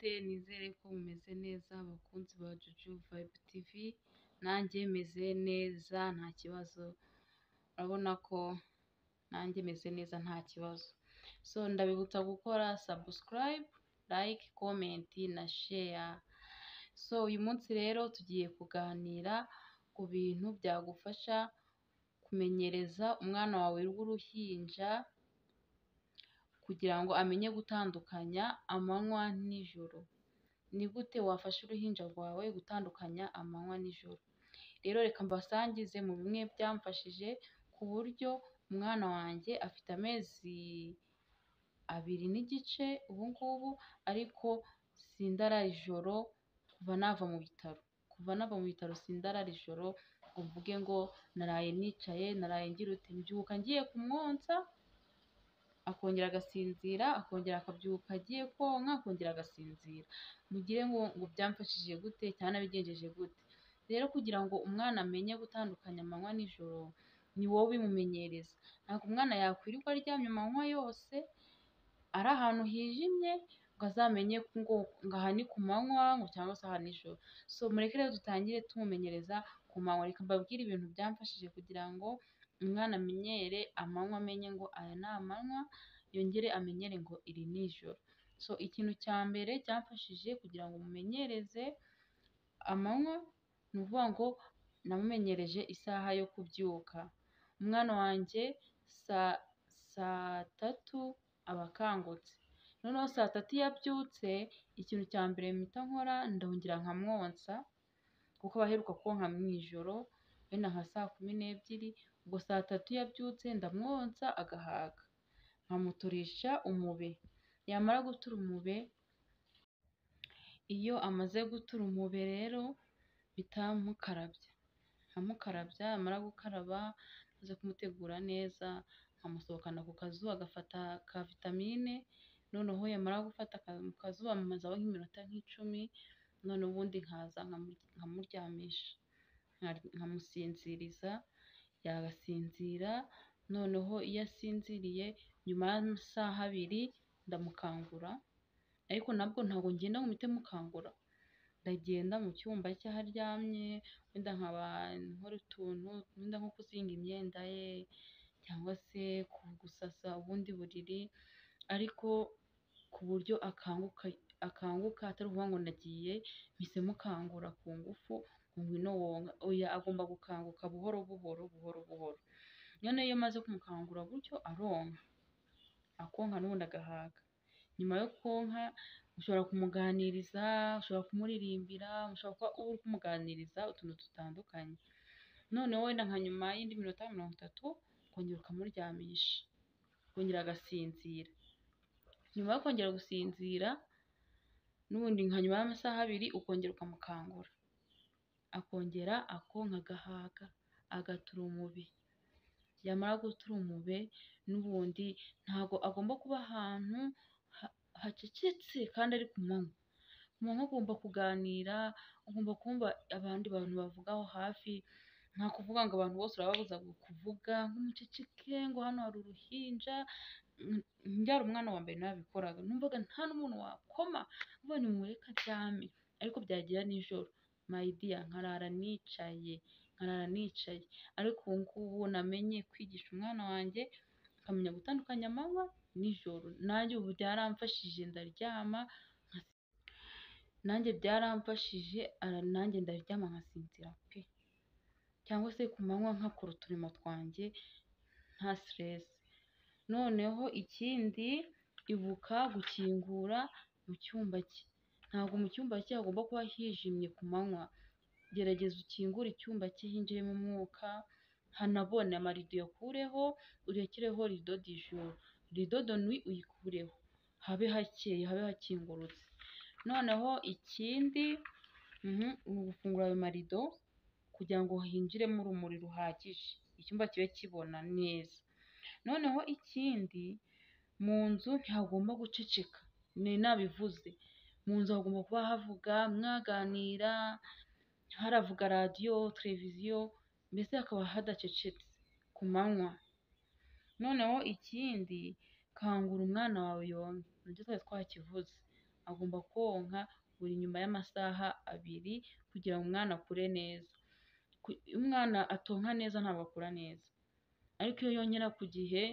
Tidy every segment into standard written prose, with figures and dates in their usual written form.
gute? Nizere ko mumeze neza abakunzi ba Juju Vibe TV, nanjye meze neza nta kibazo, urabona ko nanjye meze neza nta kibazo. So ndabibutsa gukora subscribe, like, comment na share. So uyu munsi rero tugiye kuganira ku bintu byagufasha kumenyereza umwana wawe w'uruhinja kugira ngo amenye gutandukanya amanywa n'ijoro. Ni gute wafasha uruhinja rwawe gutandukanya amanywa n'ijoro? Rero reka mbasangize mu bimwe byamfashije, ku buryo umwana wanjye afite amezi 2 n'igice ubu ngubu, ariko sindarara ijoro kuva nava mu bitaro, sindarara ijoro ngo mvuge ngo naraye nicaye, naraye ngira ute. Mbyuka ngiye kumwonsa akongera agasinzira, akongera akabyuka agiye konka akongera agasinzira. Mugire ngo byamfashije gute cyangwa nabigenjeje gute? Rero kugira ngo umwana amenye gutandukanya amanywa n'ijoro, ni wowe ubimumenyereza. Ntabwo umwana yakwirirwa aryamye amanywa yose ari ahantu hijimye ngo azamenye ngo aha ni ku manywa ngo cyangwa se aha nijoro. So mureke rero dutangire tumumenyereza ku manywa. Reka mbabwire ibintu byamfashije kugira ngo umwana amenyere amanywa, amenye ngo aya ni amanywa, yongere amenyere ngo iri ni ijoro. So ikintu cya mbere cyamfashije kugira ngo mumenyereze amanywa, ni ukuvuga ngo namumenyereje isaha yo kubyuka. Umwana wanjye saa 3 aba akangutse. Noneho saa 3 iyo abyutse, ikintu cya mbere mpita nkora ndongera nkamwonsa, kuko aba aheruka konka mu ijoro wenda nka saa 12. Ubwo saa 3 iyo abyutse ndamwonsa agahaga, nkamuturisha umube. Yamara gutura umube, iyo amaze gutura umube rero mpita nkamukarabya, yamara gukaraba maze kumutegura neza, nkamusohokana ku kazuba agafata ka vitamine. Noneho yamara gufata mu kazuba mumazaho nk'iminota 10, none ubundi nkaza nkamuryamisha, nkamusinziriza, yagasinzira. Noneho iyo asinziriye, nyuma y'amasaha 2 ndamukangura, ariko nabwo ntabwo ngenda ngo mpite mukangura. Ndagenda mu cyumba cye aho aryamye, wenda nkaba nkora utuntu, wenda nko kuzinga imyenda ye cyangwa se gusasa ubundi buriri, ariko ku buryo akanguka atari ukuvuga ngo ndagiye mpise mukangura ku ngufu ngo ngwino wonka. Oya, agomba gukanguka buhoro buhoro. Noneho iyo maze kumukangura gutyo aronka, akonka n'ubundi agahaga. Nyuma yo konka ushobora kumuganiriza, ushobora kumuririmbira, ushobora kuba uri kumuganiriza utuntu dutandukanye. Noneho wenda nka nyuma y'indi minota 30 ukongera ukamuryamisha, akongera agasinzira. Nyuma yo kongera gusinzira n'ubundi nka nyuma y'amasaha 2 ukongera ukamukangura, akongera akonka agahaga, agatura umube. Yamara gutura umube, n'ubundi ntabwo agomba kuba ahantu hacecetse kandi ari ku manywa. Ku manywa agomba kuganira, ugomba kumva abandi bantu bavuga aho hafi. Nta kuvuga ngo abantu bose urababuza kuvuga ngo muceceke, ngo hano hari uruhinja. Mbyara umwana wa mbere nabikoraga, numvaga nta n'umuntu wakoma, ngo nimureke aryame. Ariko byagira nijoro, my dear, nkarara nicaye. Ariko ubu ngubu namenye kwigisha umwana wanjye akamenya gutandukanya amanywa n'ijoro. Nanjye ubu byaramfashije, ndaryama nkasinzira pe, cyangwa se ku manywa nkakora uturimo twanjye nta stress. Noneho ikindi, ibuka gukingura mu cyumba cye. Ntabwo mu cyumba cye hagomba kuba hijimye ku manywa. Gerageza ukingure icyumba cye hinjiremo umwuka, hanabone. Amarido uyakureho, urekereho rido du jour, rido de nuit uyikureho, habe hakeye, habe hakingurutse. Noneho ikindi, ni ugufungura ayo marido kugira ngo hinjiremo urumuri ruhagije, icyumba kibe kibona neza. Noneho ikindi, mu nzu ntihagomba guceceka, nabivuze. Mu nzu hagomba kuba havuga, mwaganira, haravuga radiyo, televiziyo, mbese hakaba hadacecetse ku manywa. Noneho ikindi, kangura umwana wawe yonke, nabyo twari twakivuze. agomba konka buri nyuma y'amasaha 2 kugira ngo umwana akure neza. Umwana atonka neza ntabwo akura neza, ariko iyo yonyera ku gihe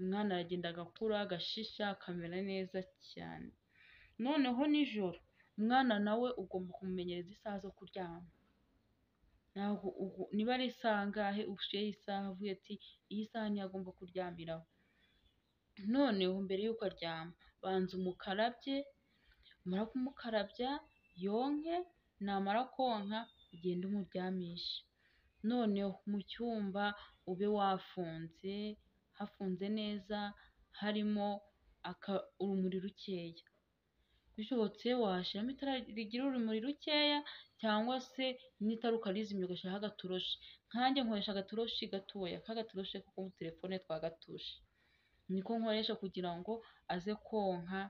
umwana aragenda agakura, agashisha, akamera neza cyane. Noneho nijoro umwana nawe ugomba kumumenyereza isaha zo kuryama. Niba ari isaha angahe ushyiraho isaha uvuye ati iyi saha niyo agomba kuryamiraho. Noneho mbere y'uko aryama banza umukarabye, umara kumukarabya yonke, namara konka ugende umuryamishe. Noneho mu cyumba ube wafunze, hafunze neza, harimo urumuri rukeya. Bishobotse washyiramo itara rigira urumuri rukeya, cyangwa se n'itara ukarizimya ugashyiraho agatoroshi. Nkanjye nkoresha agatoroshi gatoya, k'agatoroshi ko kuri telefone twa gatushe. Niko nkoresha kugira ngo aze konka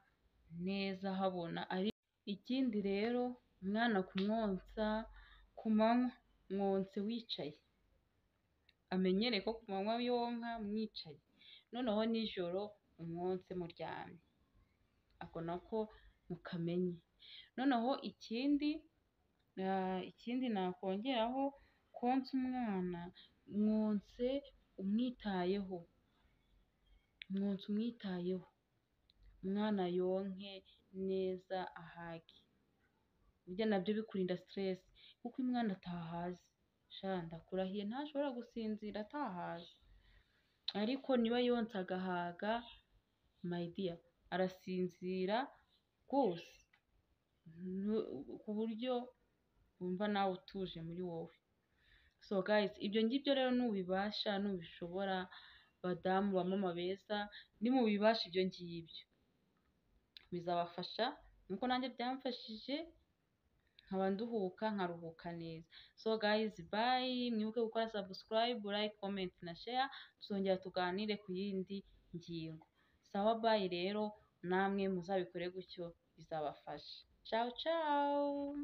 neza habona. Ikindi rero umwana kumwonsa ku manywa, mwonse wicaye. Amenyere ko ku manywa yonka mwicaye, noneho nijoro umwonse muryamye. Ako nako mukamenye. Noneho ikindi nakongeraho, konsa umwana mwonse umwitayeho. Mwonse umwitayeho, umwana yonke neza ahage. Burya nabyo bikurinda stress, kuko umwana atahaze, ndakurahiye ntashobora gusinzira atahaze. Ariko niba yonsa agahaga, my dear, arasinzira rwose ku buryo wumva nawe utuje muri wowe. So guys, ibyo ngibyo rero nubibasha, nubishobora, badamu bamama beza, nimubibasha ibyo ngibyo bizabafasha nkuko nanjye byamfashije, nkaba nduhuka nkaruhuka neza. So guys, bye, mwibuke gukora subscribe, like, comment na share. Tuzongera tuganire ku yindi ngingo. Sawa, bye rero, namwe muzabikore gutyo bizabafasha. Ciao ciao.